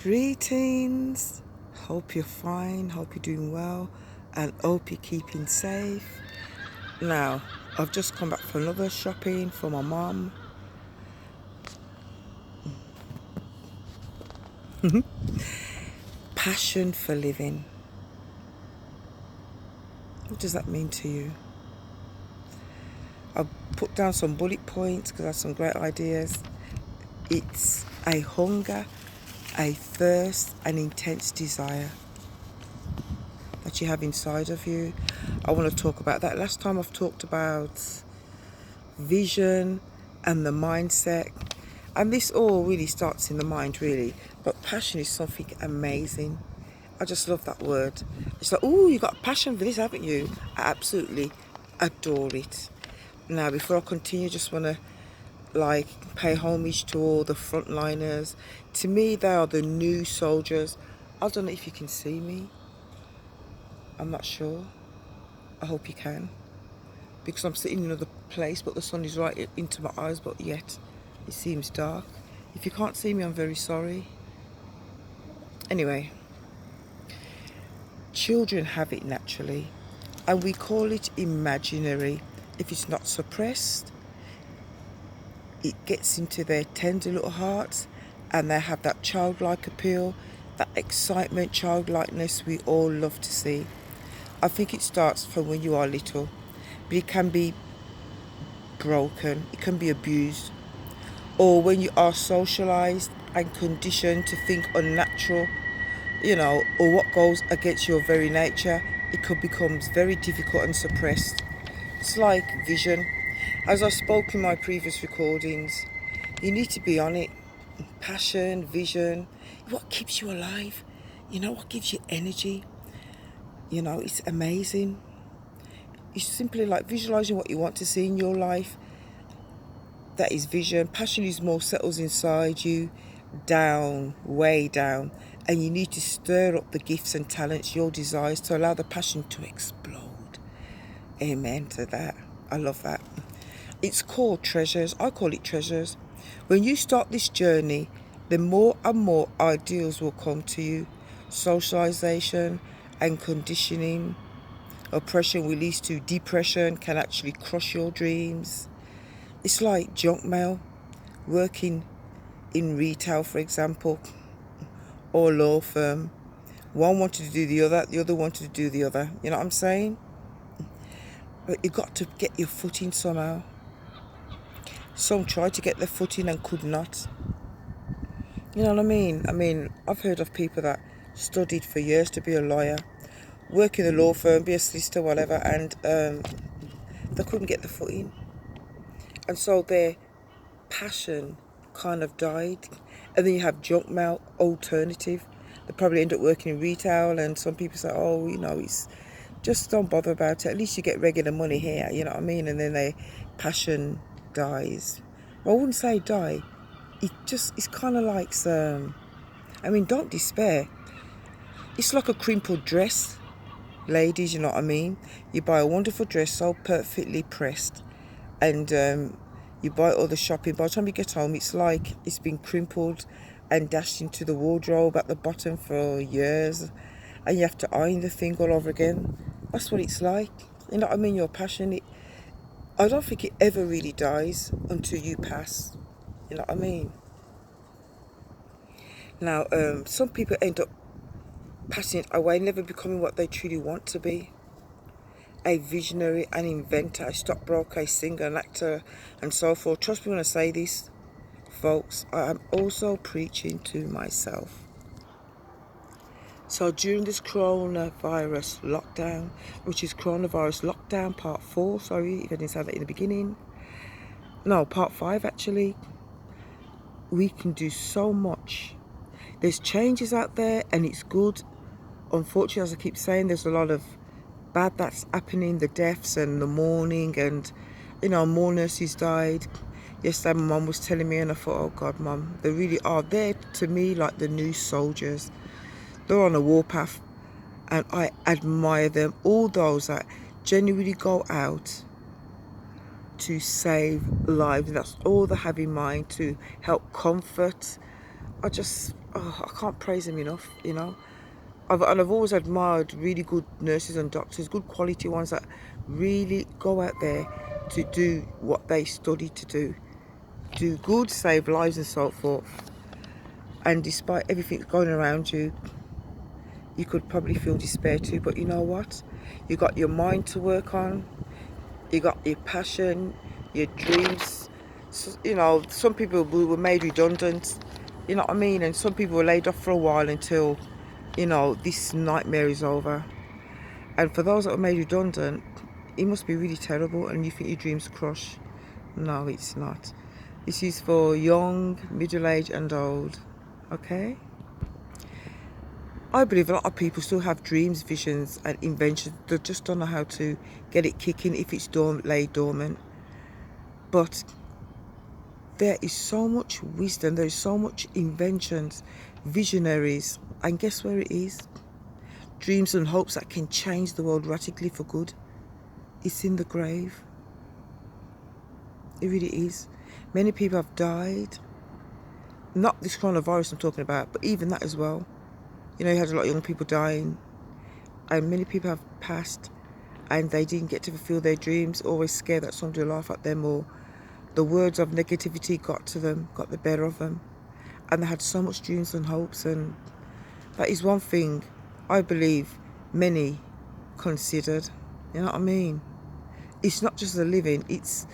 Greetings. Hope you're fine. Hope you're doing well, and hope you're keeping safe. Now, I've just come back from another shopping for my mom. Passion for living. What does that mean to you? I've put down some bullet points because I have some great ideas. It's a hunger, a thirst, an intense desire that you have inside of you. I want to talk about that. Last time I've talked about vision and the mindset, and this all really starts in the mind, really. But passion is something amazing. I just love that word. It's like, oh, you got a passion for this, haven't you? I absolutely adore it. Now, before I continue, just want to pay homage to all the frontliners. To me, they are the new soldiers. I don't know if you can see me. I'm not sure. I hope you can, because I'm sitting in another place, but the sun is right into my eyes, but yet it seems dark. If you can't see me, I'm very sorry. Anyway, children have it naturally, and we call it imaginary. If it's not suppressed, it gets into their tender little hearts, and they have that childlike appeal, that excitement, childlikeness we all love to see. I think it starts from when you are little, but it can be broken, it can be abused, or when you are socialized and conditioned to think unnatural, or what goes against your very nature, it could become very difficult and suppressed. It's like vision. As I spoke in my previous recordings, you need to be on it. Passion, vision, what keeps you alive, what gives you energy, it's amazing. It's simply like visualizing what you want to see in your life. That is vision. Passion is more settles inside you, down, way down, and you need to stir up the gifts and talents, your desires, to allow the passion to explode. Amen to that. I love that. It's called treasures. I call it treasures. When you start this journey, the more and more ideals will come to you. Socialization and conditioning. Oppression will lead to depression, can actually crush your dreams. It's like junk mail, working in retail, for example, or law firm. One wanted to do the other wanted to do the other. You know what I'm saying? But you got to get your footing somehow. Some tried to get their footing and could not. You know what I mean? I've heard of people that studied for years to be a lawyer, work in a law firm, be a solicitor, whatever, and they couldn't get the footing. And so their passion kind of died. And then you have junk mail alternative. They probably end up working in retail, and some people say, oh, it's just don't bother about it. At least you get regular money here, you know what I mean? And then their passion dies. Well, I wouldn't say die. It's kind of like, don't despair. It's like a crimpled dress, ladies, you know what I mean? You buy a wonderful dress so perfectly pressed, and you buy all the shopping. By the time you get home, it's like it's been crimpled and dashed into the wardrobe at the bottom for years, and you have to iron the thing all over again. That's what it's like. You know what I mean? Your passion, I don't think it ever really dies until you pass. You know what I mean? Now, some people end up passing it away, never becoming what they truly want to be. A visionary, an inventor, a stockbroker, a singer, an actor, and so forth. Trust me when I say this, folks, I am also preaching to myself. So during this coronavirus lockdown, which is coronavirus lockdown part 4, sorry if I didn't say that in the beginning. No, part 5 actually. We can do so much. There's changes out there, and it's good. Unfortunately, as I keep saying, there's a lot of bad that's happening, the deaths and the mourning, and more nurses died. Yesterday my mum was telling me, and I thought, oh God, Mum, they really are there to me like the new soldiers. They're on a warpath, and I admire them. All those that genuinely go out to save lives, that's all they have in mind, to help comfort. I just oh, I can't praise them enough, you know. I've always admired really good nurses and doctors, good quality ones that really go out there to do what they study to do good, save lives and so forth. And despite everything going around you, you could probably feel despair too. But you know what? You got your mind to work on, you got your passion, your dreams. So, you know, some people were made redundant, you know what I mean? And some people were laid off for a while until, you know, this nightmare is over. And for those that were made redundant, it must be really terrible, and you think your dreams crush. No, it's not. This is for young, middle-aged and old, okay? I believe a lot of people still have dreams, visions and inventions. They just don't know how to get it kicking if it's laid dormant. But there is so much wisdom, there is so much inventions, visionaries, and guess where it is? Dreams and hopes that can change the world radically for good. It's in the grave. It really is. Many people have died. Not this coronavirus I'm talking about, but even that as well. You know, you had a lot of young people dying, and many people have passed, and they didn't get to fulfill their dreams, always scared that somebody will laugh at them, or the words of negativity got to them, got the better of them. And they had so much dreams and hopes, and that is one thing I believe many considered. You know what I mean? It's not just the living, it's,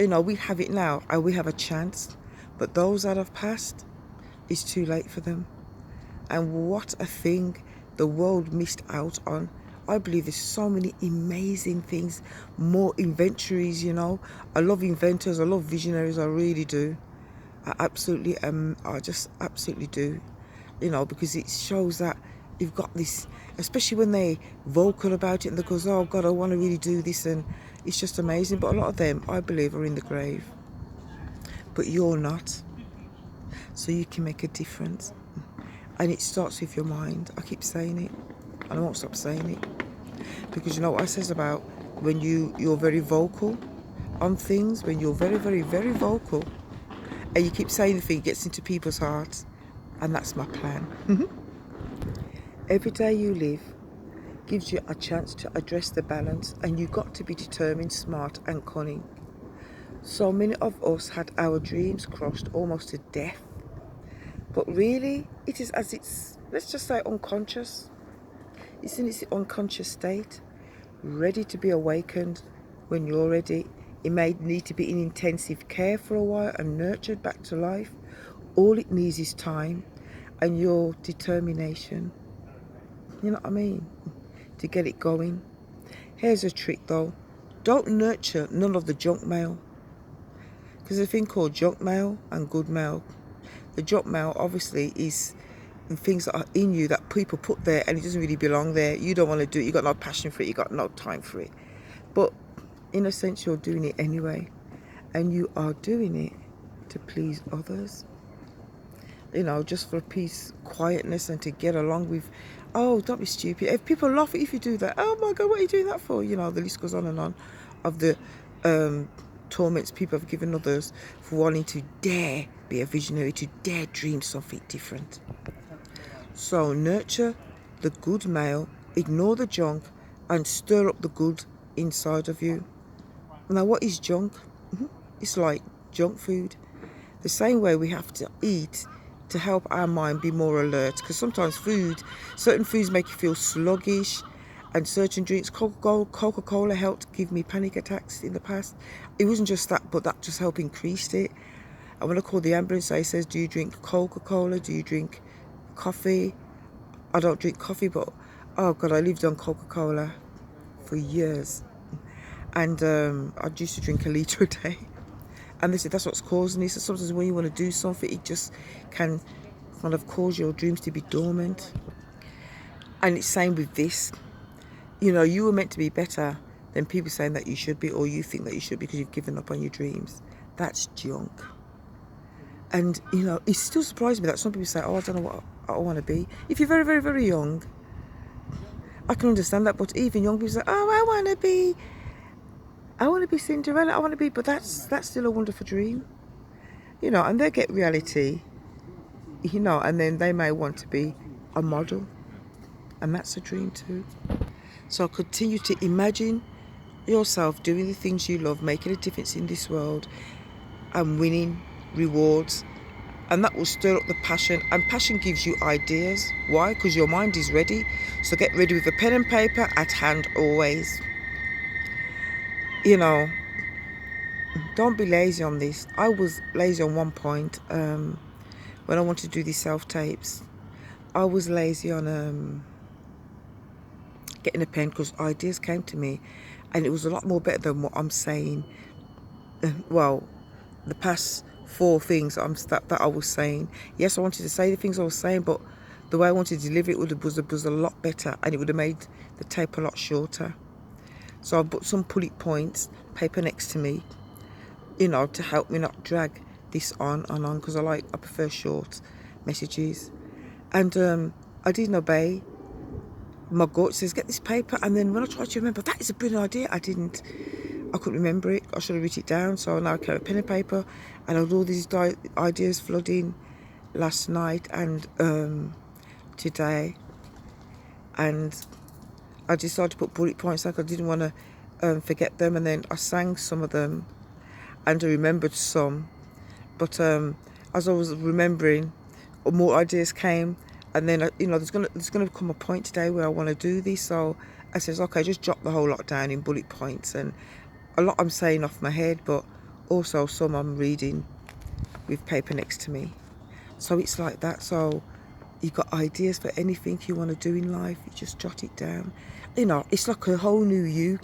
you know, we have it now and we have a chance, but those that have passed, it's too late for them. And what a thing the world missed out on. I believe there's so many amazing things, more inventories, you know. I love inventors, I love visionaries, I really do. I just absolutely do, you know, because it shows that you've got this, especially when they vocal about it and they goes, oh God, I want to really do this, and it's just amazing. But a lot of them, I believe, are in the grave. But you're not. So you can make a difference. And it starts with your mind. I keep saying it, and I won't stop saying it. Because you know what I says about when you're very vocal on things, when you're very, very, very vocal, and you keep saying the thing, it gets into people's hearts. And that's my plan. Every day you live gives you a chance to address the balance, and you've got to be determined, smart and cunning. So many of us had our dreams crushed almost to death. But really, it is as it's, let's just say, unconscious. It's in its unconscious state, ready to be awakened when you're ready. It may need to be in intensive care for a while and nurtured back to life. All it needs is time and your determination. You know what I mean? To get it going. Here's a trick though. Don't nurture none of the junk mail. Because there's a thing called junk mail and good mail. The junk mail obviously is things that are in you that people put there and it doesn't really belong there. You don't want to do it. You got no passion for it. You got no time for it. But in a sense, you're doing it anyway. And you are doing it to please others. You know, just for peace, quietness, and to get along with, oh, don't be stupid. If people laugh at you if you do that, oh my God, what are you doing that for? You know, the list goes on of the torments people have given others for wanting to dare be a visionary, to dare dream something different. So nurture the good male, ignore the junk, and stir up the good inside of you. Now, what is junk? It's like junk food. The same way we have to eat to help our mind be more alert, because sometimes certain foods make you feel sluggish, and certain drinks, Coca-Cola helped give me panic attacks in the past. It wasn't just that, but that just helped increase it. And when I called the ambulance, they says, do you drink Coca-Cola? Do you drink coffee? I don't drink coffee, but oh God, I lived on Coca-Cola for years. And I used to drink a litre a day. And they said that's what's causing it. So sometimes when you want to do something, it just can kind of cause your dreams to be dormant. And it's same with this. You know, you were meant to be better than people saying that you should be, or you think that you should be because you've given up on your dreams. That's junk. And, you know, it still surprised me that some people say, oh, I don't know what I want to be. If you're very, very, very young, I can understand that. But even young people say, oh, I want to be Cinderella, I want to be, but that's still a wonderful dream. You know, and they get reality you know, and then they may want to be a model, and that's a dream too. So continue to imagine yourself doing the things you love, making a difference in this world, and winning rewards. And that will stir up the passion, and passion gives you ideas. Why? Because your mind is ready. So get ready with a pen and paper at hand always. You know, don't be lazy on this. I was lazy on one point when I wanted to do these self-tapes. I was lazy on getting a pen because ideas came to me, and it was a lot more better than what I'm saying. Well, the past 4 things that I was saying. Yes, I wanted to say the things I was saying, but the way I wanted to deliver it was a lot better, and it would have made the tape a lot shorter. So I put some bullet points, paper next to me, you know, to help me not drag this on and on, because I prefer short messages. And I didn't obey my gut. Says get this paper, and then when I tried to remember, that is a brilliant idea, I couldn't remember it. I should have written it down. So now I carry a pen and paper, and I had all these ideas flooding last night and today, and I decided to put bullet points like I didn't want to forget them, and then I sang some of them and I remembered some, but as I was remembering, more ideas came, and then you know, there's gonna come a point today where I want to do this. So I says, okay, just jot the whole lot down in bullet points, and a lot I'm saying off my head, but also some I'm reading with paper next to me. So it's like that. So you got ideas for anything you want to do in life, you just jot it down. You know, it's like a whole new you.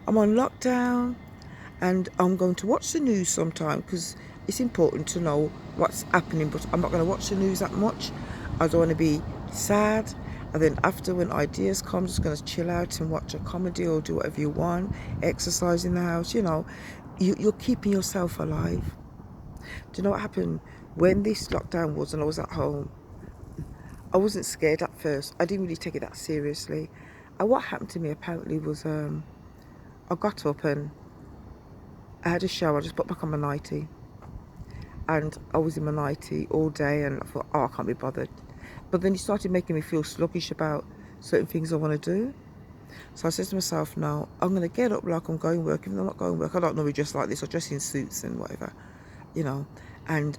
I'm on lockdown, and I'm going to watch the news sometime because it's important to know what's happening, but I'm not going to watch the news that much. I don't want to be sad. And then after, when ideas come, I'm just going to chill out and watch a comedy or do whatever you want, exercise in the house. You know, you're keeping yourself alive. Do you know what happened when this lockdown was and I was at home? I wasn't scared at first. I didn't really take it that seriously. And what happened to me apparently was I got up and I had a shower. I just put back on my nightie, and I was in my nightie all day, and I thought, oh, I can't be bothered. But then it started making me feel sluggish about certain things I want to do. So I said to myself, no, I'm going to get up like I'm going work. Even though I'm not going work, I don't normally dress like this. I dress in suits and whatever, you know. And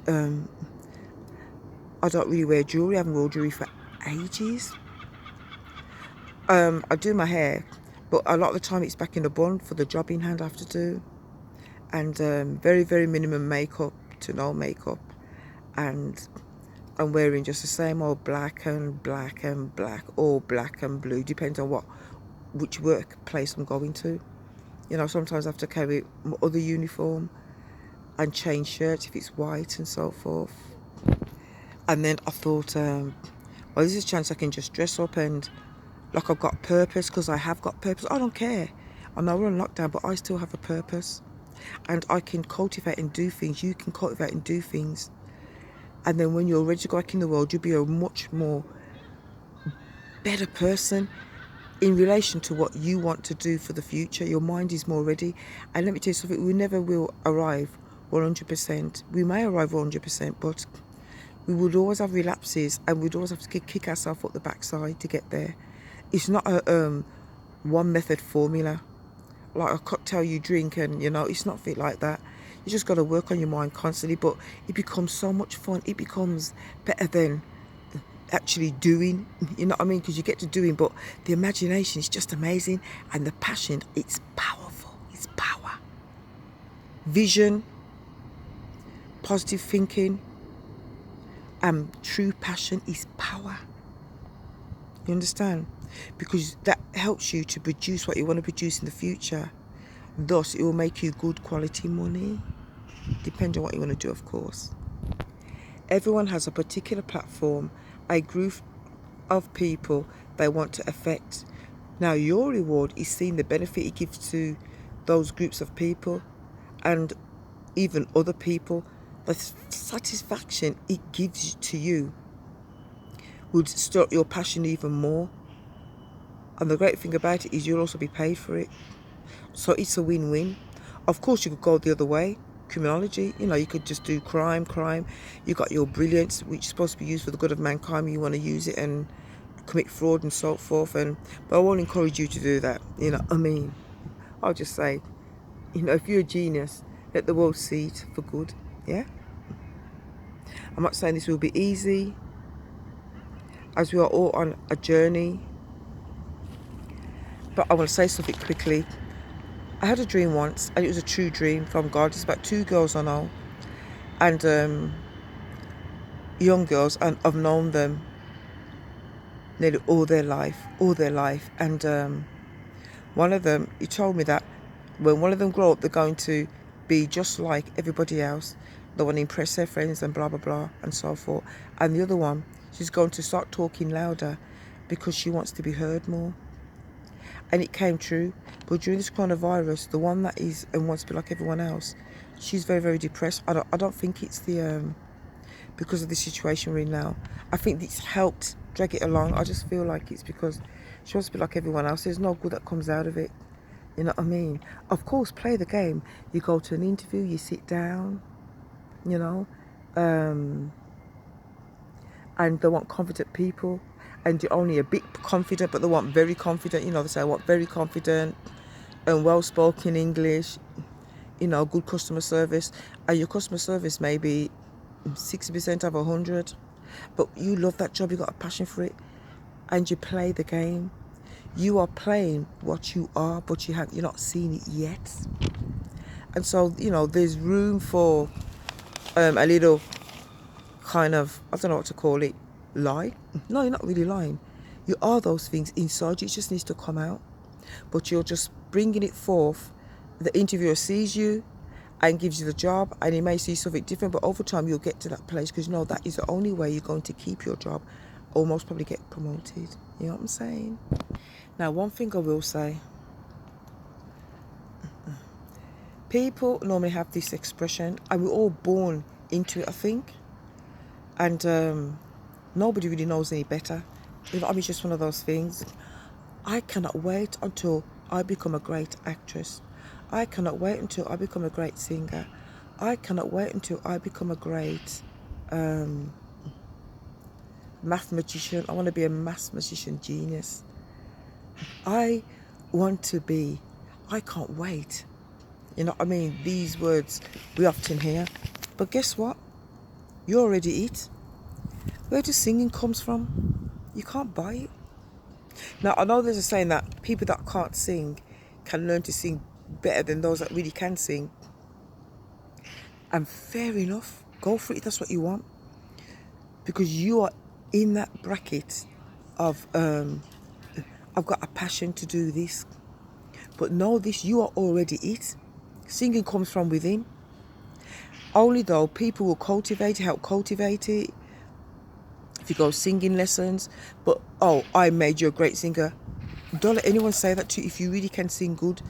I don't really wear jewellery. I haven't worn jewellery for ages. I do my hair, but a lot of the time it's back in the bun for the job in hand I have to do. And very, very minimum makeup to no makeup. And I'm wearing just the same old black and black and black, or black and blue, depends on which workplace I'm going to. You know, sometimes I have to carry my other uniform and change shirts if it's white and so forth. And then I thought, well, this is a chance I can just dress up and like I've got purpose, because I have got purpose. I don't care. I know we're on lockdown, but I still have a purpose. And I can cultivate and do things. You can cultivate and do things. And then when you're ready to go back in the world, you'll be a much more better person in relation to what you want to do for the future. Your mind is more ready. And let me tell you something, we never will arrive 100%. We may arrive 100%, but we would always have relapses, and we'd always have to kick ourselves up the backside to get there. It's not a one method formula, like a cocktail you drink, and you know, it's not fit like that. You just got to work on your mind constantly, but it becomes so much fun. It becomes better than actually doing, you know what I mean? Because you get to doing, but the imagination is just amazing, and the passion, it's powerful. It's power. Vision, positive thinking, and true passion is power. You understand? Because that helps you to produce what you want to produce in the future. Thus, it will make you good quality money. Depending on what you want to do, of course. Everyone has a particular platform, a group of people they want to affect. Now, your reward is seeing the benefit it gives to those groups of people and even other people. The satisfaction it gives to you would stir your passion even more. And the great thing about it is you'll also be paid for it. So it's a win-win. Of course, you could go the other way criminology. You know, you could just do crime. You got your brilliance, which is supposed to be used for the good of mankind. You want to use it and commit fraud and so forth. But I won't encourage you to do that. You know, I mean, I'll just say, you know, if you're a genius, let the world see it for good. Yeah. I'm not saying this will be easy, as we are all on a journey. But I want to say something quickly. I had a dream once, and it was a true dream from God. It's about 2 girls I know, and young girls, and I've known them nearly all their life. And one of them, he told me that when one of them grow up, they're going to be just like everybody else. They want to impress their friends and blah, blah, blah, and so forth. And the other one, she's going to start talking louder because she wants to be heard more. And it came true. But during this coronavirus, the one that is and wants to be like everyone else, she's very, very depressed. I don't think it's because of the situation we're in now. I think it's helped drag it along. I just feel like it's because she wants to be like everyone else. There's no good that comes out of it. You know what I mean? Of course, play the game. You go to an interview, you sit down, you know, and they want confident people, and you're only a bit confident, but they want very confident. You know, they say I want very confident and well-spoken English, you know, good customer service, and your customer service may be 60% of 100, but you love that job, you got a passion for it, and you play the game. You are playing what you are, but you're not seeing it yet. And so, you know, there's room for a little kind of, I don't know what to call it, lie. No, you're not really lying. You are those things inside you. It just needs to come out. But you're just bringing it forth. The interviewer sees you and gives you the job, and he may see something different, but over time you'll get to that place, because you know that is the only way you're going to keep your job or most probably get promoted. You know what I'm saying? Now, one thing I will say, people normally have this expression, and we're all born into it, I think, and nobody really knows any better. You know, I mean, it's just one of those things. I cannot wait until I become a great actress. I cannot wait until I become a great singer. I cannot wait until I become a great mathematician. I want to be a mathematician genius. I want to be. I can't wait. You know what I mean? These words we often hear. But guess what? You're already it. Where does singing comes from? You can't buy it. Now, I know there's a saying that people that can't sing can learn to sing better than those that really can sing. And fair enough. Go for it if that's what you want. Because you are in that bracket of, I've got a passion to do this. But know this, you are already it. Singing comes from within. Only though people will cultivate it, help cultivate it. If you go singing lessons, but oh, I made you a great singer. Don't let anyone say that to you. If you really can sing good,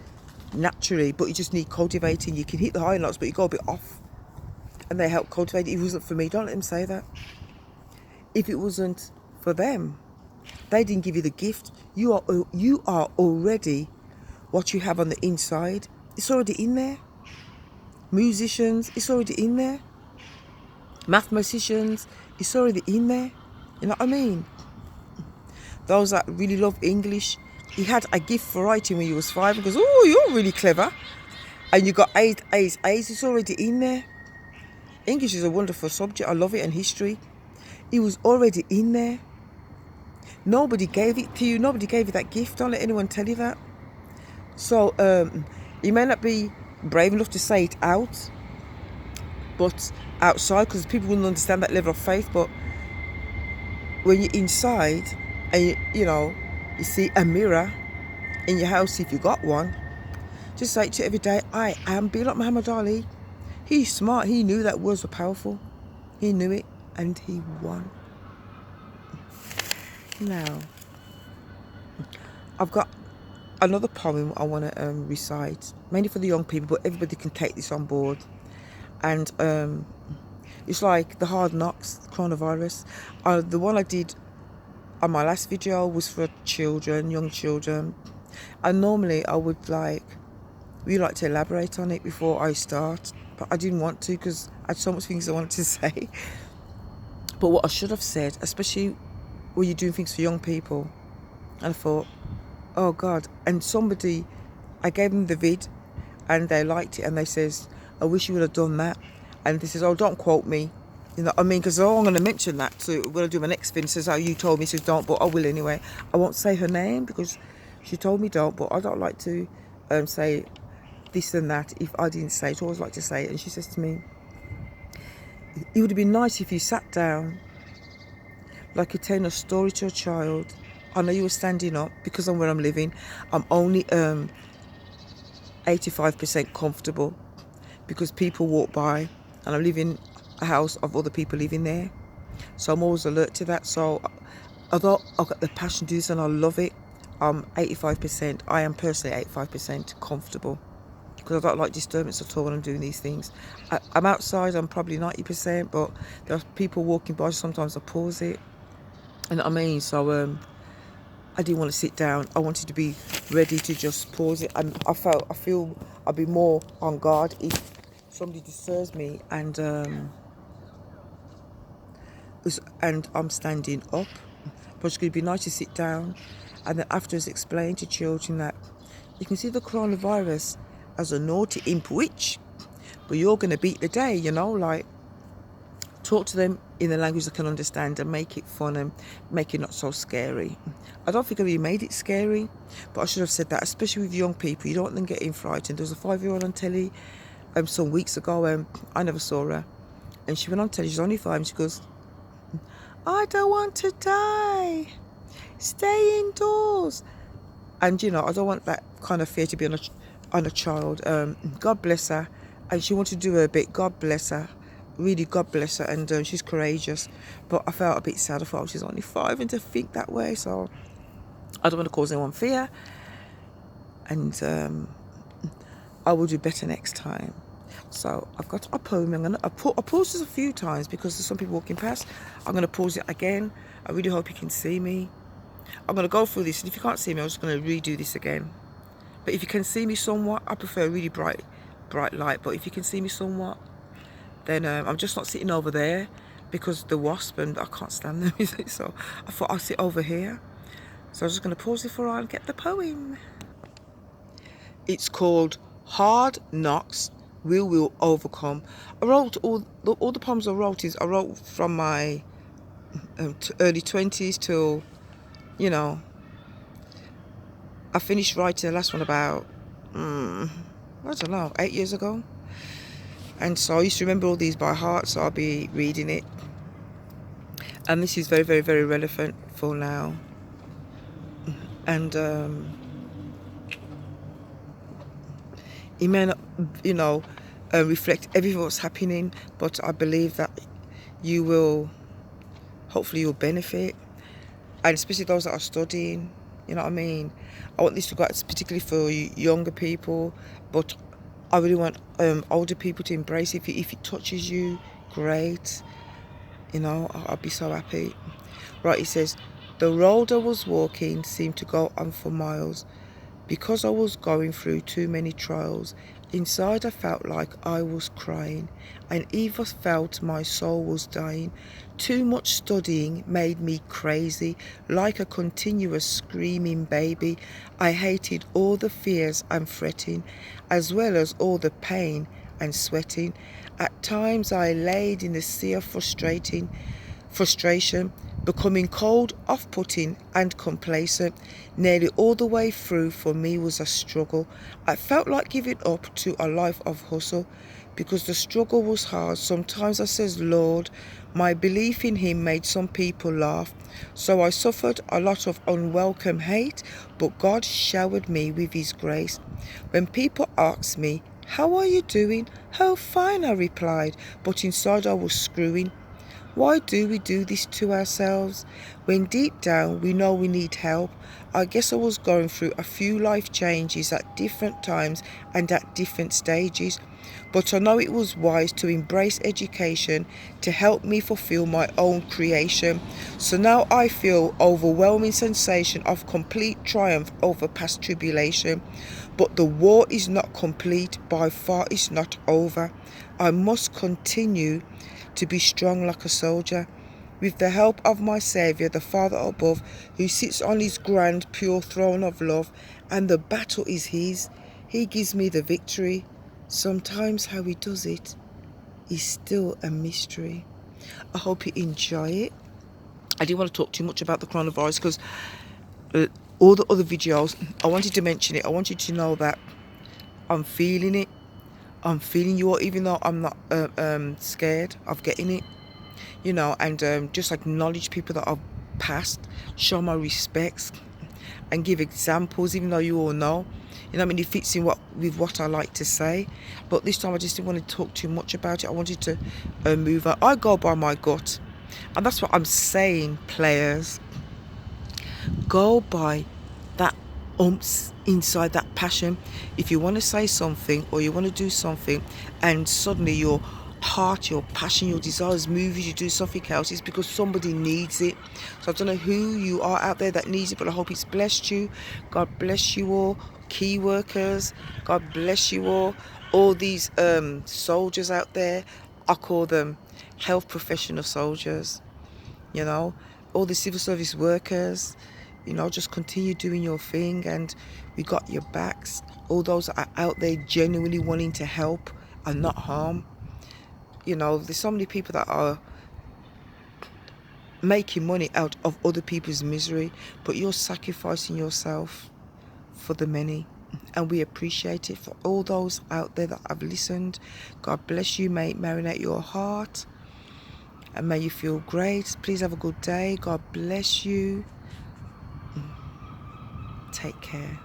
naturally, but you just need cultivating. You can hit the high notes, but you go a bit off. And they help cultivate it. If it wasn't for me, don't let them say that. If it wasn't for them, they didn't give you the gift. You are already what you have on the inside. It's already in there. Musicians, it's already in there. Mathematicians, it's already in there. You know what I mean? Those that really love English, he had a gift for writing when he was 5 because, oh, you're really clever. And you got A's, it's already in there. English is a wonderful subject. I love it, and history. It was already in there. Nobody gave it to you. Nobody gave you that gift. Don't let anyone tell you that. So, you may not be brave enough to say it out, but outside, because people wouldn't understand that level of faith. But when you're inside and you see a mirror in your house, if you got one, just say it to every day, I am be like Muhammad Ali. He's smart. He knew that words were powerful. He knew it, and he won. Now, I've got another poem I want to recite, mainly for the young people, but everybody can take this on board. And it's like the hard knocks, coronavirus. The one I did on my last video was for children, young children. And normally I would like to elaborate on it before I start. but I didn't want to because I had so much things I wanted to say. But what I should have said, especially when you're doing things for young people, and I thought, oh God. And somebody, I gave them the vid and they liked it, and they says, I wish you would have done that. And they says, oh, don't quote me. You know what I mean? Because I'm going to mention that. So when I do my next thing, says, oh, you told me. Says, don't, but I will anyway. I won't say her name because she told me don't, but I don't like to say this and that if I didn't say it. I always like to say it. And she says to me, it would have been nice if you sat down like you're telling a story to a child. I know you were standing up because I'm where I'm living. I'm only 85% comfortable because people walk by and I live in a house of other people living there. So I'm always alert to that. So although I've got the passion to do this and I love it, I'm 85%, I am personally 85% comfortable because I don't like disturbance at all when I'm doing these things. I'm outside, I'm probably 90%, but there are people walking by, sometimes I pause it. You know what I mean? So I didn't want to sit down. I wanted to be ready to just pause it. And I feel I'll be more on guard if somebody disturbs me and I'm standing up. But it's going to be nice to sit down and then afterwards explain to children that you can see the coronavirus as a naughty imp witch, but you're going to beat the day, you know, like talk to them in the language they can understand and make it fun and make it not so scary. I don't think I really made it scary, but I should have said that, especially with young people. You don't want them getting frightened. There was a 5-year-old on telly some weeks ago. I never saw her. And she went on telly, she's only 5, and she goes, I don't want to die. Stay indoors. And, you know, I don't want that kind of fear to be on a child. God bless her. And she wanted to do her bit. God bless her. Really, God bless her. And she's courageous. But I felt a bit sad. I thought she's only 5 and to think that way. So I don't want to cause anyone fear. And I will do better next time. So I've got a poem. I paused this a few times because there's some people walking past. I'm going to pause it again. I really hope you can see me. I'm going to go through this, and if you can't see me, I'm just going to redo this again. But if you can see me somewhat, I prefer a really bright light. But if you can see me somewhat, then I'm just not sitting over there because the wasp, and I can't stand them. So I thought I'll sit over here. So I'm just going to pause it for a while and get the poem. It's called Hard Knocks We Will Overcome. I wrote all the poems I wrote from my early 20s till, you know, I finished writing the last one about, I don't know, 8 years ago. And so I used to remember all these by heart, so I'll be reading it. And this is very, very, very relevant for now. And it may not, you know, reflect everything that's happening, but I believe that you will, hopefully you'll benefit, and especially those that are studying, you know what I mean. I want this to go out particularly for younger people, but I really want older people to embrace it. If it touches you, great, you know, I'll be so happy. Right, it says, the road I was walking seemed to go on for miles. Because I was going through too many trials, inside I felt like I was crying, and even felt my soul was dying. Too much studying made me crazy, like a continuous screaming baby. I hated all the fears and fretting, as well as all the pain and sweating. At times I laid in the sea of frustration, becoming cold, off-putting and complacent. Nearly all the way through for me was a struggle. I felt like giving up to a life of hustle because the struggle was hard. Sometimes I says, Lord, my belief in him made some people laugh. So I suffered a lot of unwelcome hate, but God showered me with his grace. When people asked me, how are you doing? Oh, fine, I replied, but inside I was screwing. Why do we do this to ourselves when deep down we know we need help? I guess I was going through a few life changes at different times and at different stages, but I know it was wise to embrace education to help me fulfill my own creation. So now I feel overwhelming sensation of complete triumph over past tribulation. But the war is not complete, by far it's not over. I must continue to be strong like a soldier, with the help of my Saviour, the Father above, who sits on his grand, pure throne of love, and the battle is his. He gives me the victory. Sometimes how he does it is still a mystery. I hope you enjoy it. I didn't want to talk too much about the coronavirus because all the other videos, I wanted to mention it. I wanted to know that I'm feeling it. I'm feeling you all, even though I'm not scared of getting it. You know, and just acknowledge people that have passed, show my respects, and give examples, even though you all know. You know, I mean, it fits in with what I like to say. But this time I just didn't want to talk too much about it. I wanted to move on. I go by my gut. And that's what I'm saying, players. Go by that umps inside, that passion. If you want to say something or you want to do something and suddenly your heart, your passion, your desires move you to do something else, it's because somebody needs it. So I don't know who you are out there that needs it, but I hope it's blessed you. God bless you all, key workers. God bless you all these soldiers out there. I call them health professional soldiers. You know, all the civil service workers, you know, just continue doing your thing, and we got your backs. All those that are out there genuinely wanting to help and not harm. You know, there's so many people that are making money out of other people's misery, but you're sacrificing yourself for the many, and we appreciate it. For all those out there that have listened, God bless you. May it marinate your heart, and may you feel great. Please have a good day. God bless you. Take care.